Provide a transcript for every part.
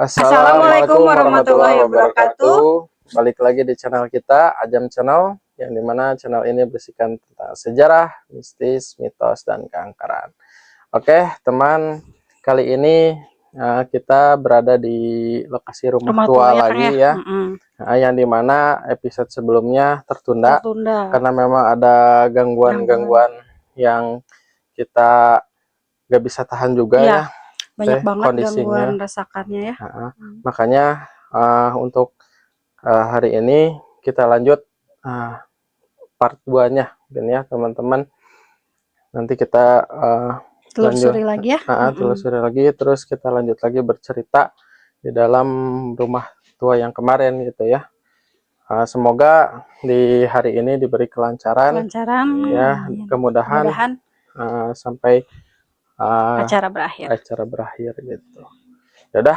Assalamualaikum warahmatullahi wabarakatuh. Balik lagi di channel kita, Ajam Channel, yang dimana channel ini berisikan tentang sejarah, mistis, mitos, dan keangkaran. Oke, teman, kali ini kita berada di lokasi rumah tua lagi ya. Yang dimana episode sebelumnya tertunda. Karena memang ada gangguan yang kita gak bisa tahan juga ya. Banyak banget kondisinya, gangguan rasakannya ya. Makanya untuk hari ini kita lanjut part 2-nya mungkin ya teman-teman. Nanti kita telusuri lagi ya. Telusuri lagi, terus kita lanjut lagi bercerita di dalam rumah tua yang kemarin gitu ya. Semoga di hari ini diberi kelancaran ya, kemudahan sampai acara berakhir gitu. Yaudah,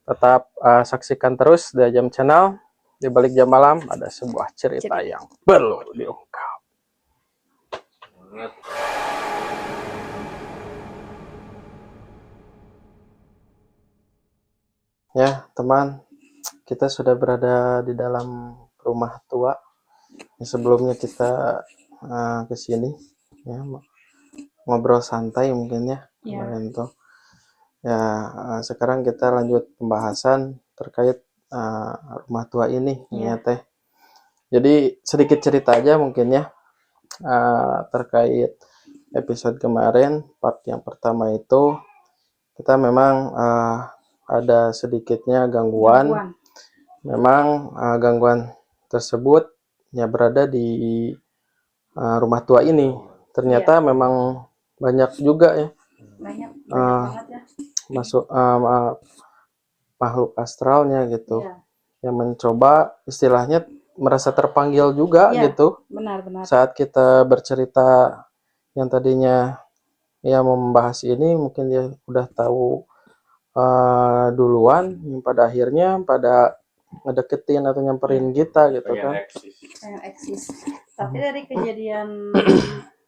tetap saksikan terus di Ajam Channel. Di balik jam malam ada sebuah cerita yang perlu diungkap. Ya teman, kita sudah berada di dalam rumah tua. Sebelumnya kita ke sini ya, ngobrol santai mungkin ya. Sekarang kita lanjut pembahasan terkait rumah tua ini ya teh. Jadi sedikit cerita aja mungkin ya terkait episode kemarin, part yang pertama itu kita memang ada sedikitnya gangguan. Memang gangguan tersebut ya berada di rumah tua ini. Ternyata memang banyak juga ya. Banget ya. Masuk makhluk astralnya gitu. Yang mencoba istilahnya merasa terpanggil juga gitu. Benar-benar. Saat kita bercerita yang tadinya ya membahas ini, mungkin dia udah tahu duluan, yang pada akhirnya pada ngedeketin atau nyamperin kita gitu kan. Eksis. Tapi dari kejadian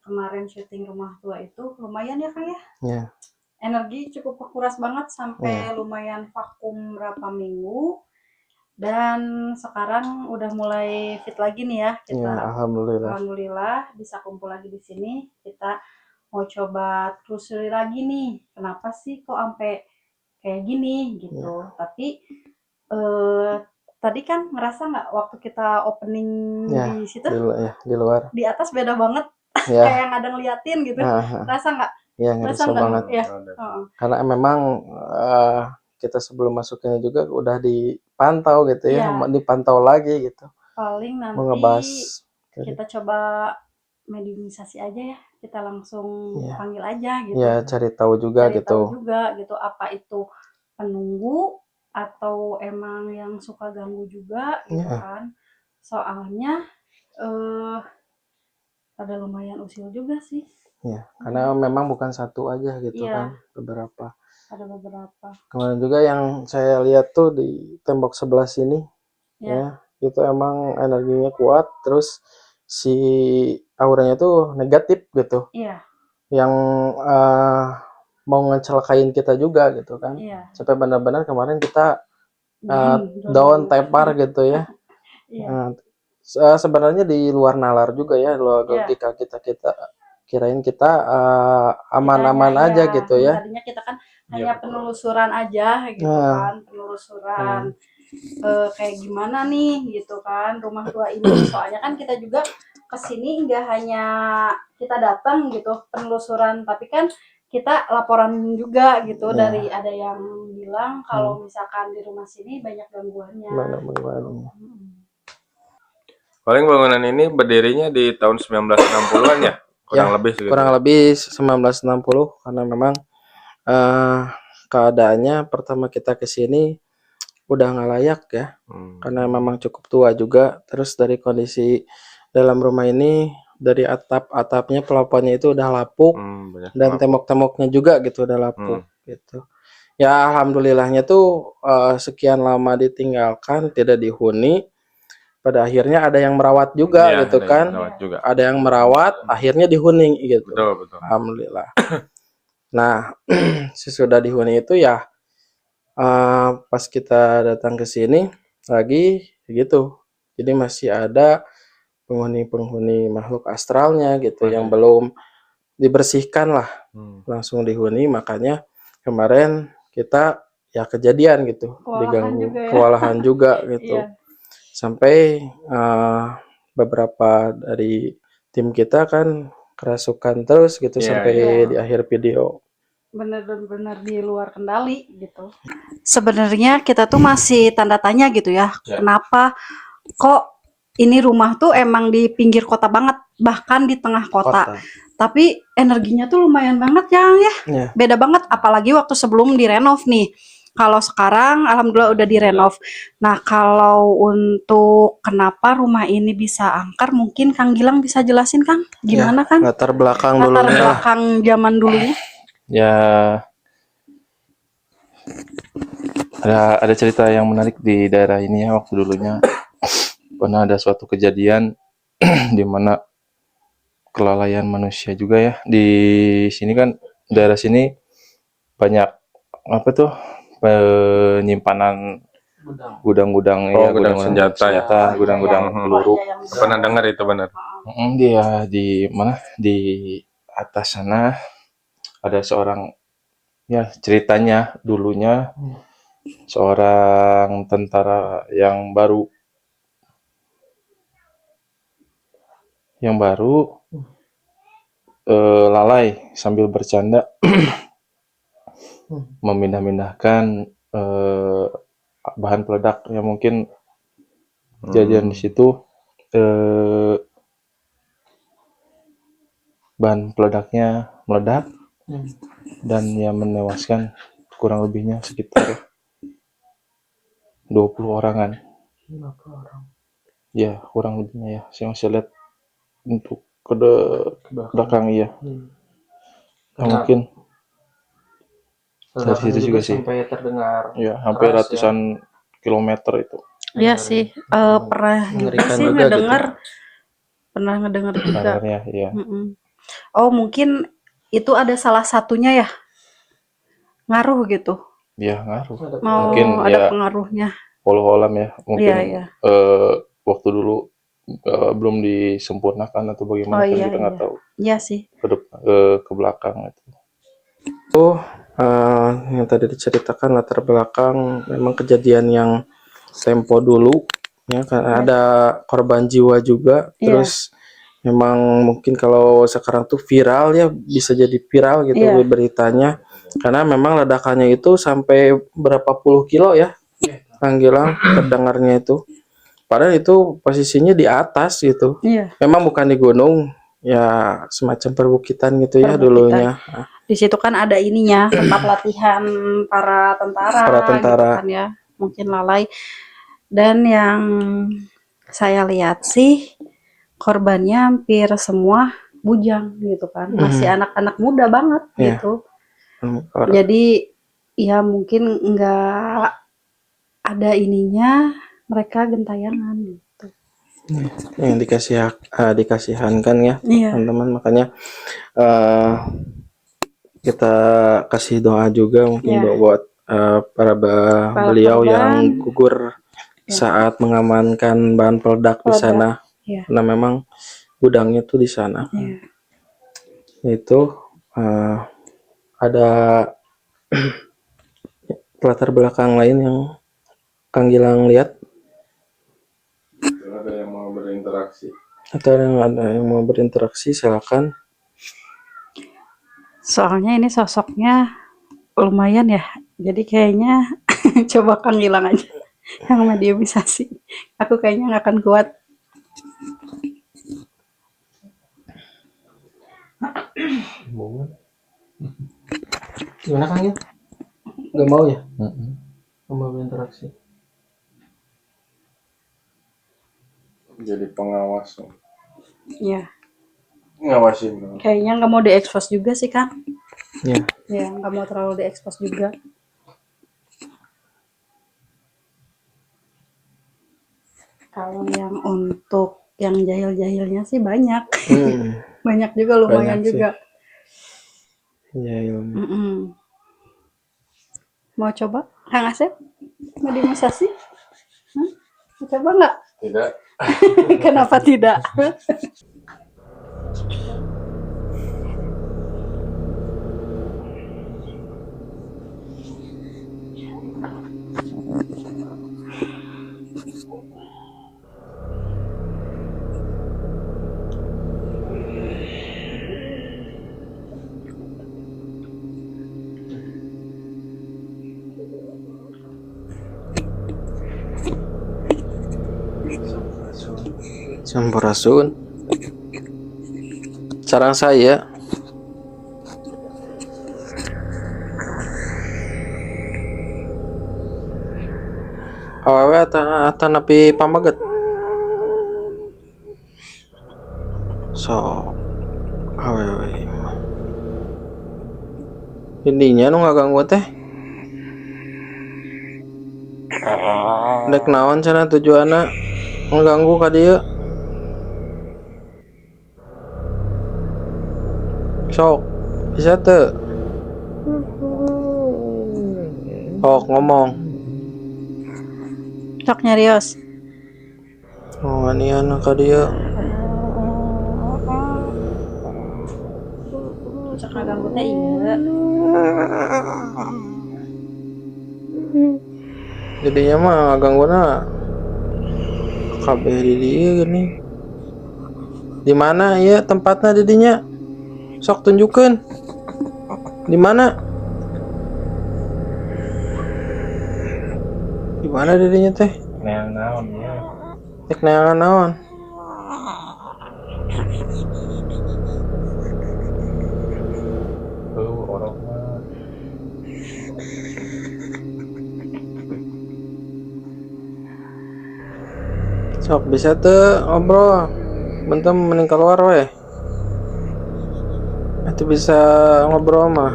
kemarin syuting rumah tua itu lumayan ya Kang ya. Energi cukup kuras banget sampai lumayan vakum berapa minggu. Dan sekarang udah mulai fit lagi nih ya kita. Alhamdulillah bisa kumpul lagi di sini. Kita mau coba telusuri lagi nih. Kenapa sih kok sampai kayak gini gitu. Tapi tadi kan ngerasa nggak waktu kita opening di situ? Di luar. Di atas beda banget. Kayak yang ada ngeliatin gitu. Rasa nggak? Iya, ngerasa banget. Ya. Karena memang kita sebelum masuknya juga udah dipantau gitu ya, dipantau lagi gitu. Paling nanti ngebahas kita coba mediumisasi aja ya, kita langsung panggil aja gitu. Ya, cari tahu juga gitu. Apa itu penunggu atau emang yang suka ganggu juga gitu kan. Soalnya ada lumayan usil juga sih. Ya, karena memang bukan satu aja gitu kan, beberapa. Ada beberapa. Kemudian juga yang saya lihat tuh di tembok sebelah sini, itu emang energinya kuat, terus si auranya tuh negatif gitu. Yang mau ngecelakain kita juga gitu kan. Sampai benar-benar kemarin kita daun tepar gitu ya. Sebenarnya di luar nalar juga ya, logika kita kirain kita aman-aman aja gitu ya. Tadinya kita kan hanya penelusuran aja gitu kan, penelusuran kayak gimana nih gitu kan rumah tua ini. Soalnya kan kita juga kesini nggak hanya kita datang gitu penelusuran, tapi kan kita laporan juga gitu dari ada yang bilang kalau misalkan di rumah sini banyak gangguannya. Paling bangunan ini berdirinya di tahun 1960-an ya? Kurang lebih 1960, karena memang keadaannya pertama kita kesini udah nggak layak ya. Karena memang cukup tua juga. Terus dari kondisi dalam rumah ini, dari atapnya, pelapannya itu udah lapuk, dan tembok-temboknya juga gitu udah lapuk gitu. Ya alhamdulillahnya tuh sekian lama ditinggalkan, tidak dihuni, pada akhirnya ada yang merawat juga gitu kan. Ada yang merawat, akhirnya dihuni gitu. Betul. Alhamdulillah. Nah sesudah dihuni itu ya pas kita datang ke sini lagi gitu. Jadi masih ada penghuni-penghuni makhluk astralnya gitu yang belum dibersihkan lah, langsung dihuni. Makanya kemarin kita ya kejadian gitu, diganggu, kewalahan juga gitu. Iya. Sampai beberapa dari tim kita kan kerasukan terus gitu sampai di akhir video. Benar-benar di luar kendali gitu. Sebenarnya kita tuh masih tanda tanya gitu ya. Kenapa kok ini rumah tuh emang di pinggir kota banget, bahkan di tengah kota. Tapi energinya tuh lumayan banget ya. Beda banget apalagi waktu sebelum direnov nih. Kalau sekarang alhamdulillah udah direnov. Nah, kalau untuk kenapa rumah ini bisa angker, mungkin Kang Gilang bisa jelasin, Kang? Gimana, Kang? Latar belakang Latar belakang zaman dulunya. Ya, ada cerita yang menarik di daerah ini ya. Waktu dulunya pernah ada suatu kejadian di mana kelalaian manusia juga ya. Di sini kan, daerah sini banyak apa tuh, penyimpanan gudang-gudang ya, gudang senjata, gudang-gudang peluru. Pernah dengar itu benar. Dia di mana, di atas sana ada seorang, ya ceritanya dulunya seorang tentara yang baru lalai sambil bercanda memindah-mindahkan bahan peledak yang mungkin kejadian di situ, bahan peledaknya meledak dan yang menewaskan kurang lebihnya sekitar 20 orangan. Ya, kurang lebihnya ya. Saya masih lihat untuk ke belakang ya. Mungkin dari situ juga sih. Sampai terdengar. Ya, hampir ratusan kilometer itu. Iya sih, pernah juga sih ngedengar. Pernah ngedengar juga. Ya. Oh, mungkin itu ada salah satunya ya, ngaruh gitu. Ya, ngaruh. Mungkin ada pengaruhnya. Walau alam ya, mungkin waktu dulu belum disempurnakan atau bagaimana, kita nggak tahu. Iya sih. Ke belakang itu. Yang tadi diceritakan latar belakang memang kejadian yang tempo dulu ya, karena ada korban jiwa juga. Terus memang mungkin kalau sekarang tuh viral ya, bisa jadi viral gitu beritanya, karena memang ledakannya itu sampai berapa puluh kilo ya, Kang Gilang, terdengarnya itu. Padahal itu posisinya di atas gitu. Memang bukan di gunung, ya semacam perbukitan gitu ya dulunya. Di situ kan ada ininya, tempat latihan para tentara gitu kan ya, mungkin lalai. Dan yang saya lihat sih korbannya hampir semua bujang gitu kan, masih anak-anak muda banget gitu. Jadi ya mungkin nggak ada ininya, mereka gentayangan gitu. Yang dikasihankan ya teman-teman. Makanya kita kasih doa juga mungkin buat para beliau yang gugur saat mengamankan bahan peledak di sana. Karena memang gudangnya tuh di sana. Itu ada latar belakang lain yang Kang Gilang lihat? Ada yang mau berinteraksi? Atau ada yang mau berinteraksi, silakan. Soalnya ini sosoknya lumayan ya, jadi kayaknya coba Kang Gilang aja yang mediumisasi. Aku kayaknya nggak akan kuat. Gimana Kang ya? Gak mau ya? Gak mau berinteraksi. Jadi pengawas. Iya. Ngawasin. Kayaknya nggak mau diekspos juga sih Kang. Iya. Ya, nggak mau terlalu diekspos juga. Kalau yang untuk yang jahil-jahilnya sih banyak. Banyak juga, lumayan juga. Iya. Mau coba? Kang Asep mau dimassasi? Coba nggak? Tidak. Kenapa tidak? Sampurasun. Sarang saya. Awewe ata nepi pamaget. So awewe. Intinya nu ngaganggu teh. Dek naon cenah tujuanna ngaganggu ka dieu. Sok bisa teu? Sok ngomong. Sok nyarios. Oh, anian ka dieu. Sok ngaganggu teh ieu. Jadinya mah ngagangguna kabeh di dieu gini. Di mana ieu tempatna di dinya? Sok tunjukkeun. Di mana? Di mana di dinya teh? Neang naon ya. Tek neangan naon? Tuh orang mah. Sok bisa teu ngobrol. Bentar mending keluar we. Itu bisa ngobrol mah.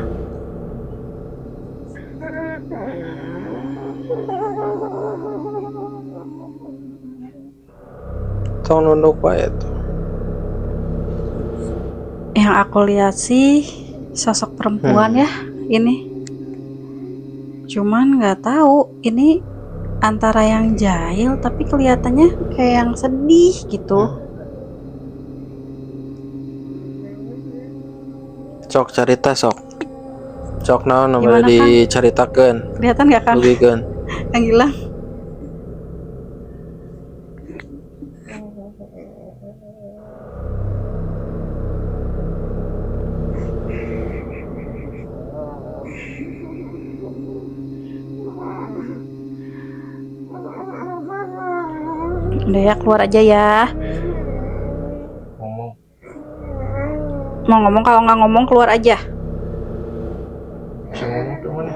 Tong nunduk wae tuh. Yang aku lihat sih sosok perempuan ya ini. Cuman nggak tahu ini antara yang jahil tapi kelihatannya kayak yang sedih gitu. Sok carita sok. Sok naon nu Gimana, Kang? dicaritakeun. Kelihatan nggak kan? Dugikeun. Yang hilang. Udah ya keluar aja ya. Ngomong. Mau ngomong, kalau nggak ngomong keluar aja. Bisa ngomong tuh mana?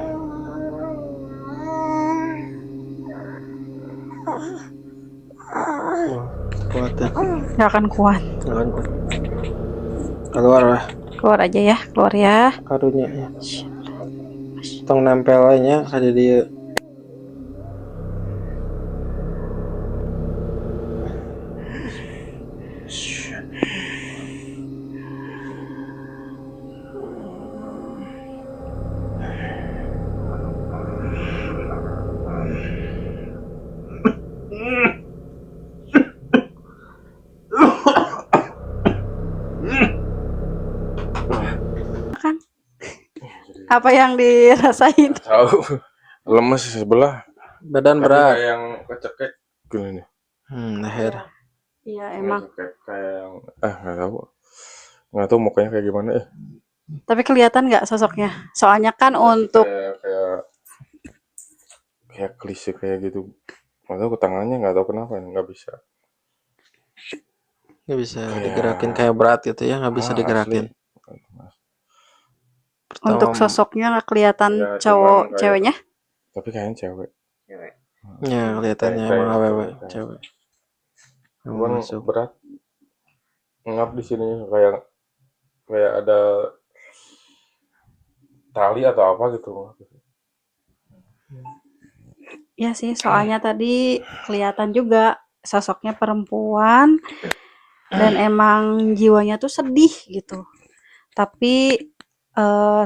Kuat ya. Nggak akan kuat. Nggak kuat. Keluar lah. Keluar aja ya, keluar ya. Karunya ya. Tong nempel aja nya ka di dieu. Kan? Apa yang dirasain? Tahu. Lemes sebelah. Badan Tadi berat. kayak yang kecekek gini nih. Leher. Iya emang. Kayak yang nggak tahu mukanya kayak gimana Tapi kelihatan nggak sosoknya? Soalnya kan untuk kayak klise kayak gitu. Nggak tahu ke tangannya nggak tahu kenapa nggak bisa. Nggak bisa digerakin kayak berat gitu ya, nggak bisa digerakin. untuk sosoknya nggak kelihatan Ya, cowok kayak- ceweknya. Tapi kayaknya cewek. Ya kelihatannya Kayak- emang awewe kayak- cewek. Cuman Masuk. berat. Ngap di sini kayak ada tali atau apa gitu. Ya sih, soalnya tadi kelihatan juga sosoknya perempuan dan emang jiwanya tuh sedih gitu. Tapi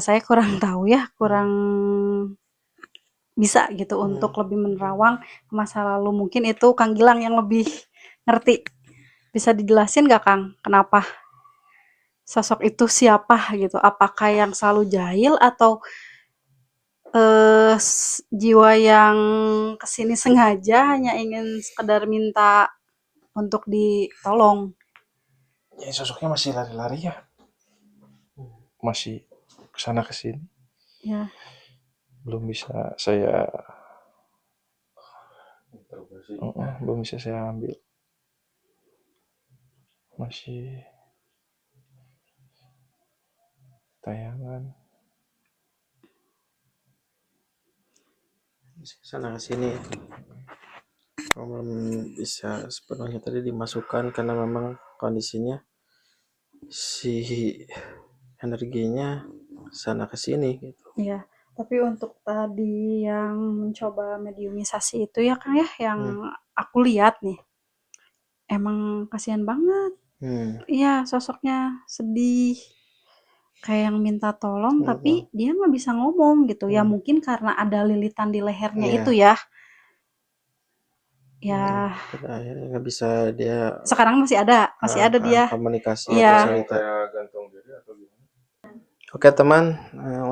saya kurang tahu ya, kurang bisa gitu untuk lebih menerawang ke masa lalu. Mungkin itu Kang Gilang yang lebih ngerti. Bisa dijelasin gak Kang, kenapa sosok itu siapa gitu? Apakah yang selalu jahil atau jiwa yang kesini sengaja hanya ingin sekedar minta untuk ditolong? Ya sosoknya masih lari-lari ya, masih kesana kesini, Ya, belum bisa saya belum bisa saya ambil, masih tayangan. Sana sini belum bisa sepenuhnya tadi dimasukkan karena memang kondisinya si energinya sana ke sini gitu. iya. Tapi untuk tadi yang mencoba mediumisasi itu ya Kang ya, yang aku lihat nih, emang kasihan banget. Iya, sosoknya sedih. Kayak yang minta tolong tapi dia nggak bisa ngomong gitu. Ya mungkin karena ada lilitan di lehernya Iya. itu ya. Ya, Pada akhirnya nggak bisa dia sekarang masih ada dia. komunikasi Iya. atau cerita. Kayak gantung diri atau gimana? Oke teman,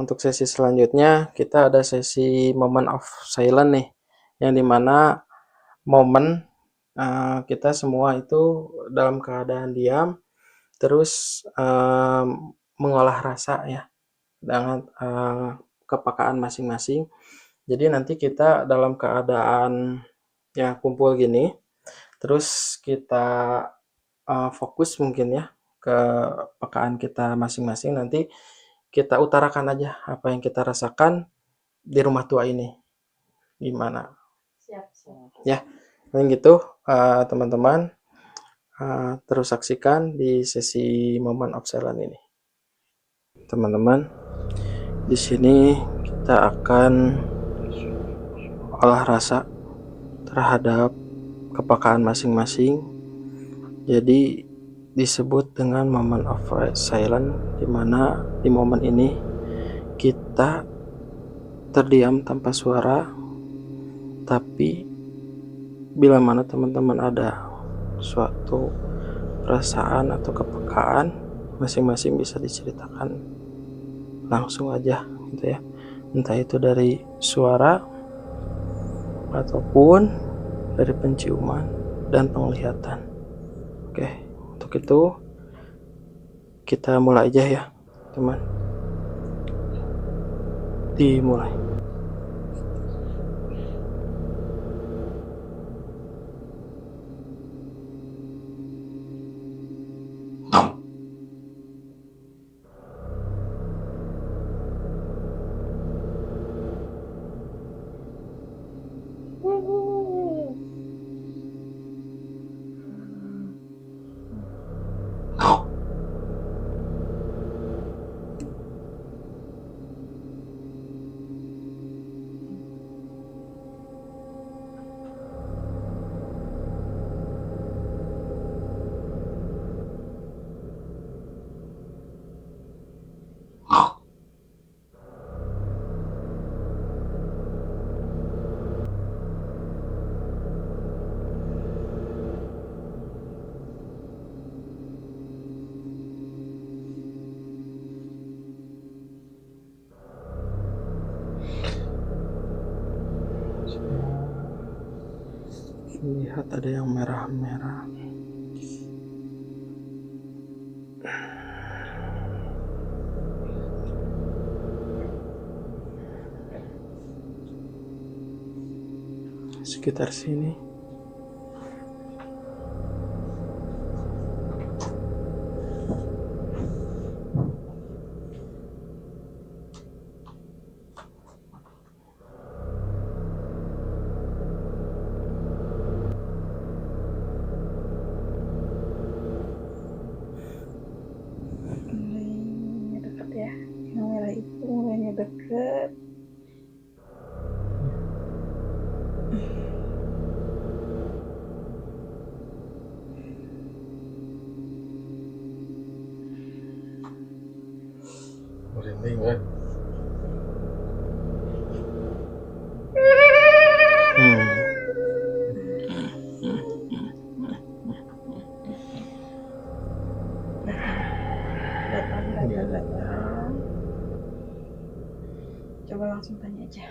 untuk sesi selanjutnya kita ada sesi moment of silence nih, yang dimana momen kita semua itu dalam keadaan diam, terus mengolah rasa ya dengan kepekaan masing-masing. Jadi nanti kita dalam keadaan ya kumpul gini, terus kita fokus mungkin ya ke kepekaan kita masing-masing. Nanti kita utarakan aja apa yang kita rasakan di rumah tua ini. Gimana? Siap. Ya, paling gitu teman-teman. Terus saksikan di sesi Moment of Silence ini. Teman-teman, di sini kita akan olah rasa terhadap kepekaan masing-masing. Jadi disebut dengan Moment of Silence, di mana di momen ini kita terdiam tanpa suara, tapi bila mana teman-teman ada suatu perasaan atau kepekaan, masing-masing bisa diceritakan langsung aja gitu ya, entah itu dari suara ataupun dari penciuman dan penglihatan. Oke, untuk itu kita mulai aja ya teman, dimulai. Lihat ada yang merah-merah. Sekitar sini. Mulainya deket ya. Yang merah itu mulainya deket. Merinding kan? langsung tanya aja.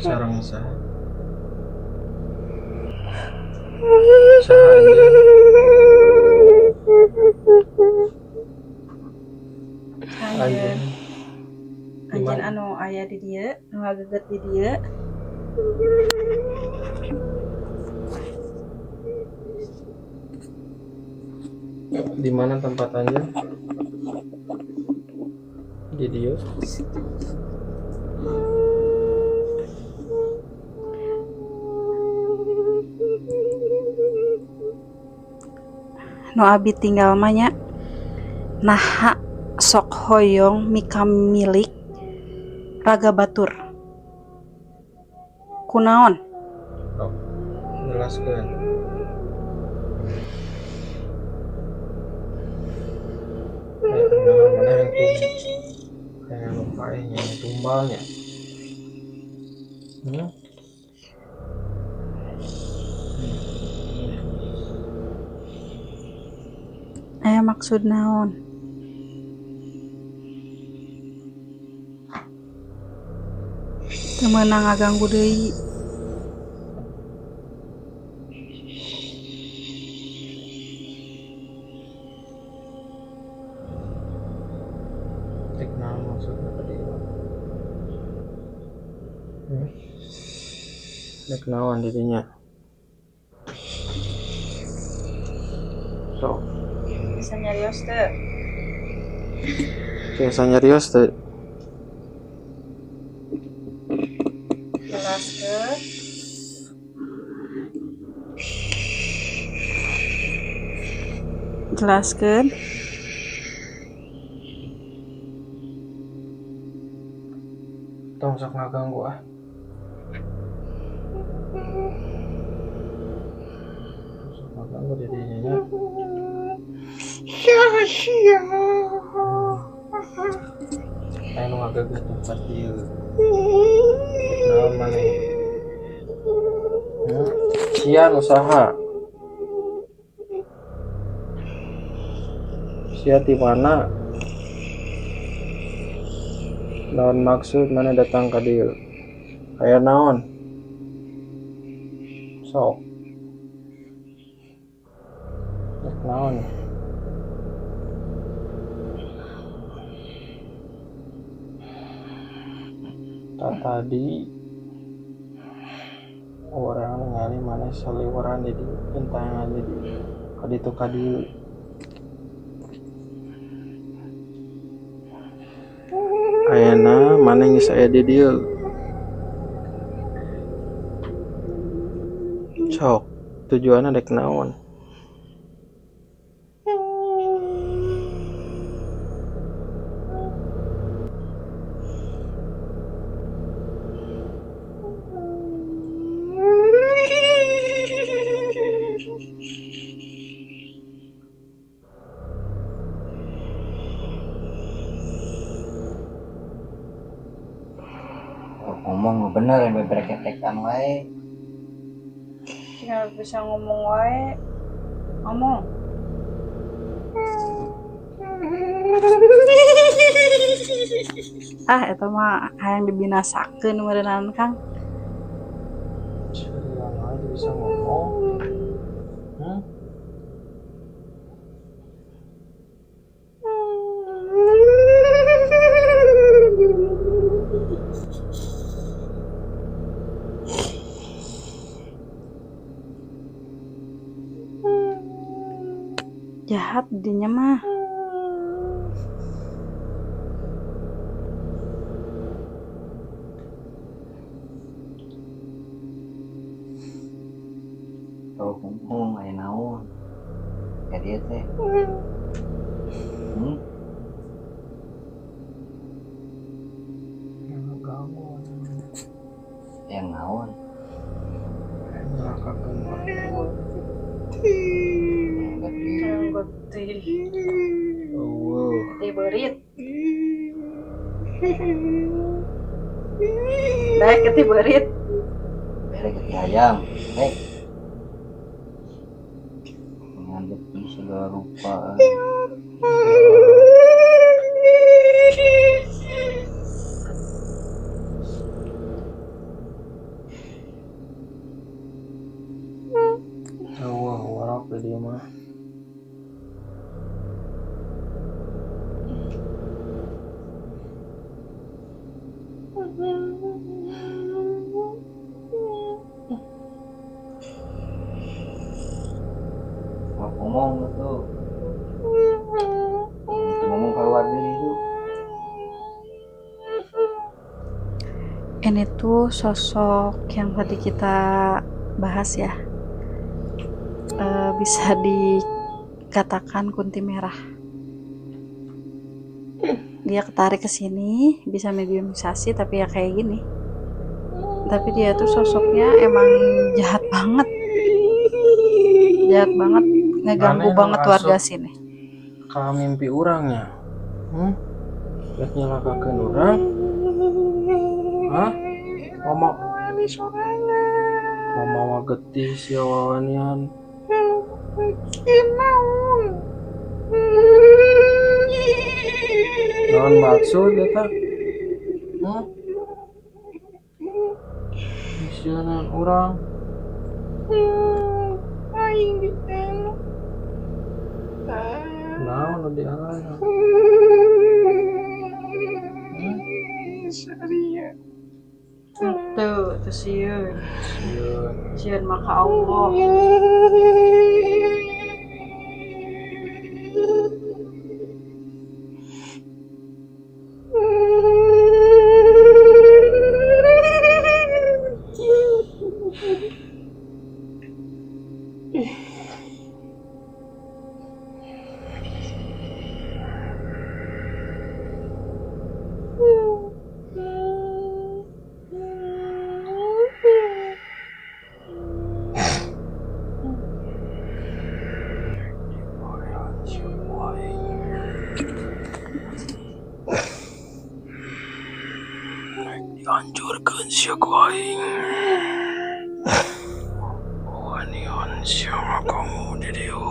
Sarang sah. Sah aja. Anjen. Anjen anu aya di dieu, nu ngageget di dieu. Di mana tempat Anjen? Di dia. Nu abi tinggal mah nya naha sok hoyong mika milik raga batur. Kunaon? Oh, jelaskan. Mana yang kayak lupa yang tumbalnya. Maksud naon? Teu meunang ngaganggu deui. Cek naon maksudnya tadi. Cek naon didinya. So. Bisa nyarios teu? Biasa nyarios teh. Jelaskeun. Jelaskeun. Tong sok ngaganggu ah. Sok ngaganggu didinya nya. Anu ngageget tempat dieu. Naon maneh? Sian usaha. Sia di mana? Naon maksud mana datang ka dieu? Aya naon? Sok. Naon? Tadi orang ngali mana saliweran di pentangan di kaditu kadieu. Ayeuna mana geus aya di dieu. Sok tujuanna dek naon? Ngomong bener yang beberek-berekan wae. Tinggal bisa ngomong wae. Ngomong. Eta mah hayang dibinasakeun meureunana Kang. Seriang aja bisa ngomong. Jahat dinya mah. Tau ngomong aya naon. Ka dieu teh. Yang naon? Nyelakakeun mertua. Eueuh. Teh beurit. Baik teh beurit. Bere ke ayam. Ngadep segala rupa. sampai dia mah. Ngomong tuh. Ngomong keluar dulu itu. Ini tuh sosok yang tadi kita bahas ya. Bisa dikatakan kunti merah. Dia ketarik ke sini, bisa mediumisasi tapi ya kayak gini. Tapi dia tuh sosoknya emang jahat banget. Jahat banget, ngeganggu Mana banget yang warga asup sini. ka mimpi orangnya? Lihat nyelakakeun orang? Hah? Mama getih si awanian. Naon maksud eta? Isianan orang. Naon nu diarahna? Tuh sieun. Sieun. Sieun maka Allah. Dihancurkeun sia ku aing. Wanian sia kamu di dieu.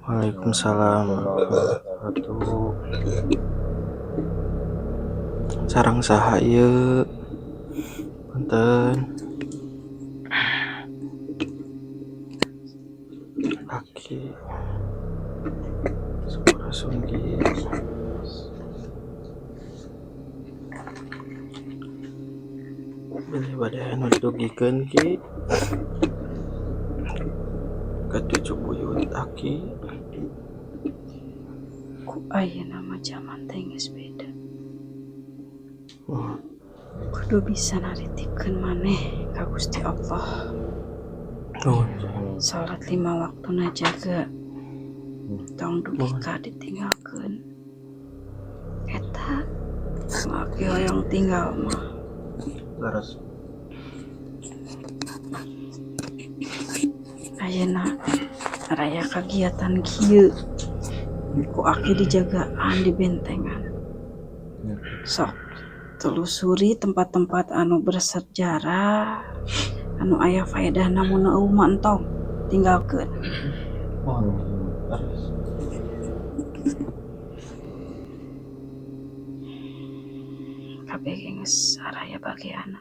Waalaikumsalam warahmatullahi wabarakatuh. Sarang saha ieu? Punten. Aki. Suara sunggi. Bilih bade anu didugikeun ki. Katujuh buyut Aki. Ku ayeuna mah zaman teh geus beda. Kudu bisa naritipkeun maneh ka Gusti Allah. Salat 5 waktuna jaga. Tong dugi ka ditinggalkeun. Eta laki hoyong tinggal mah. Laras. Ayeuna raya kegiatan kieu. Ku Aki dijagaan di bentengan. Sok telusuri tempat-tempat anu bersejarah, anu aya faedahna mun mah entong tinggalkeun. Laras. Kabeh geus araya bageana.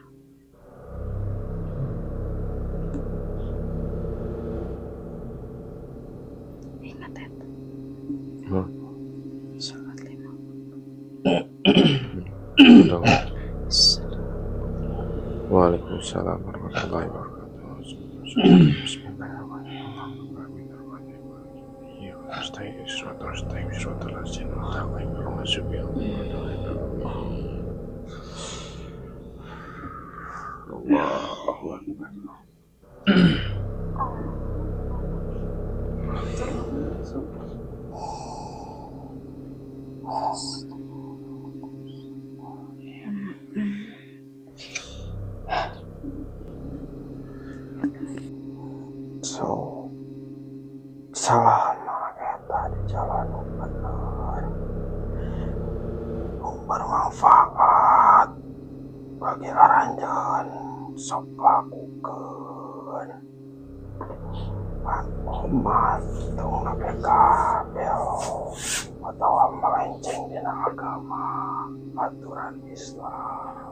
Ingat eta. Salat 5. Waalaikumsalam warahmatullahi wabarakatuh. So, salama eta di jalan nu bener. Nu bermanfaat bagi aranjeun sok lakukeun. Umat tong nabe kabel atawa melenceng dina agama aturan Islam.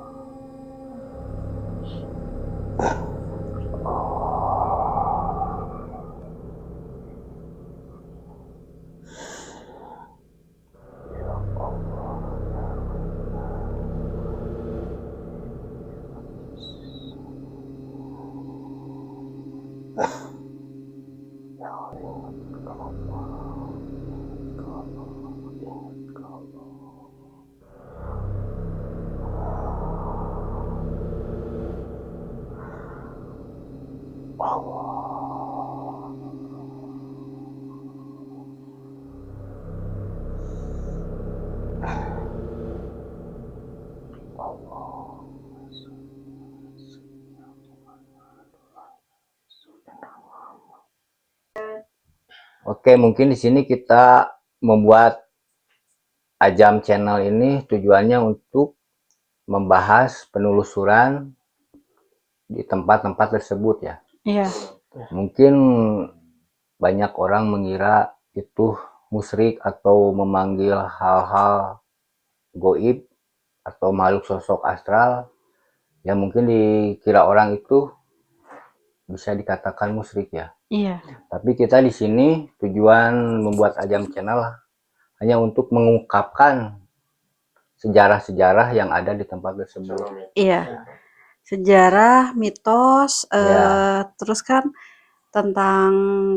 Oke, mungkin di sini kita membuat Ajam Channel ini tujuannya untuk membahas penelusuran di tempat-tempat tersebut ya. Iya. Mungkin banyak orang mengira itu musyrik atau memanggil hal-hal goib atau makhluk sosok astral yang mungkin dikira orang itu bisa dikatakan musyrik ya. Iya. Tapi kita di sini tujuan membuat Ajam Channel hanya untuk mengungkapkan sejarah-sejarah yang ada di tempat tersebut. Iya. Sejarah, mitos, Ya. terus kan tentang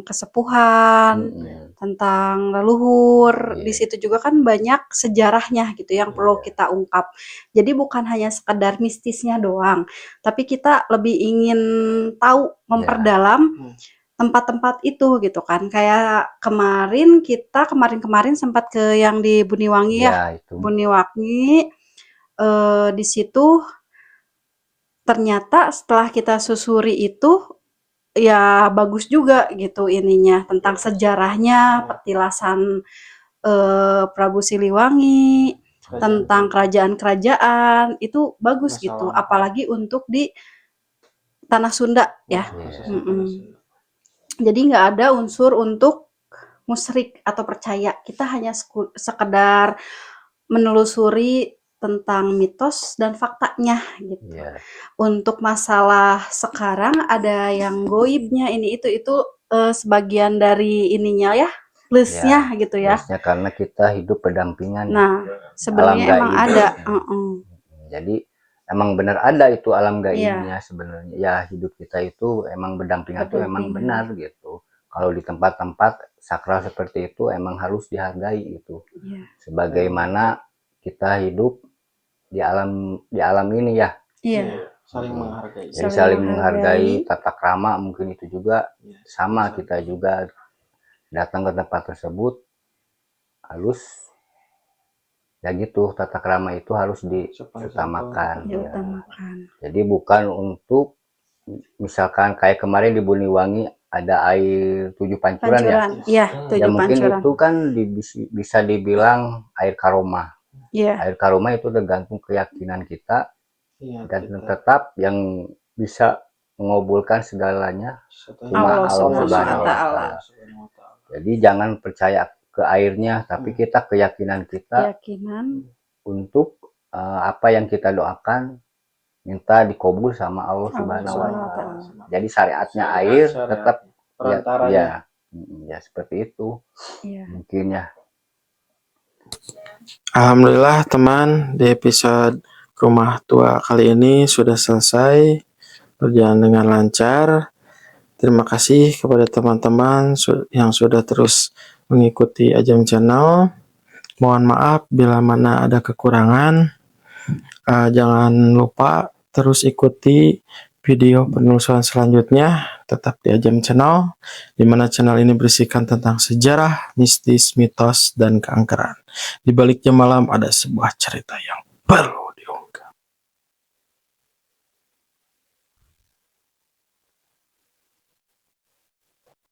kesepuhan, tentang leluhur. Iya. Di situ juga kan banyak sejarahnya gitu yang perlu kita ungkap. Jadi bukan hanya sekedar mistisnya doang, tapi kita lebih ingin tahu, memperdalam tempat-tempat itu gitu kan. Kayak kemarin sempat ke yang di Buniwangi ya. Ya, itu. Buniwangi di situ ternyata setelah kita susuri itu ya bagus juga gitu ininya tentang sejarahnya, petilasan Prabu Siliwangi, tentang kerajaan-kerajaan itu bagus gitu, apalagi untuk di tanah Sunda ya. Jadi nggak ada unsur untuk musyrik atau percaya, kita hanya sekedar menelusuri tentang mitos dan faktanya gitu. Untuk masalah sekarang ada yang goibnya ini itu sebagian dari ininya ya, plusnya gitu ya. Plusnya karena kita hidup berdampingan. Nah, sebenarnya emang ada. Jadi emang benar ada itu alam gaibnya sebenarnya. Ya hidup kita itu emang berdampingan itu emang benar gitu. Kalau di tempat-tempat sakral seperti itu emang harus dihargai itu. Sebagaimana kita hidup di alam ini ya. Saling menghargai. Jadi saling menghargai, tata krama mungkin itu juga sama, kita juga datang ke tempat tersebut harus ya gitu, tata krama itu harus diutamakan. Jadi bukan untuk misalkan kayak kemarin di Buniwangi ada air 7 pancuran ya. Ya mungkin pancuran. Itu kan bisa dibilang air karomah. Air karomah itu tergantung keyakinan kita dan tetap yang bisa mengabulkan segalanya cuma Allah Subhanahu wa Ta'ala. Jadi jangan percaya ke airnya, tapi kita keyakinan kita untuk apa yang kita doakan minta dikabul sama Allah Subhanahu wa Ta'ala. Jadi syariatnya air tetap ya seperti itu. Mungkin ya. Alhamdulillah teman, di episode Rumah Tua kali ini sudah selesai, berjalan dengan lancar. Terima kasih kepada teman-teman yang sudah terus mengikuti Ajam Channel. Mohon maaf bila mana ada kekurangan. Jangan lupa terus ikuti video penelusuran selanjutnya tetap di Ajam Channel, di mana channel ini berisikan tentang sejarah, mistis, mitos, dan keangkeran. Di balik jam malam ada sebuah cerita yang baru.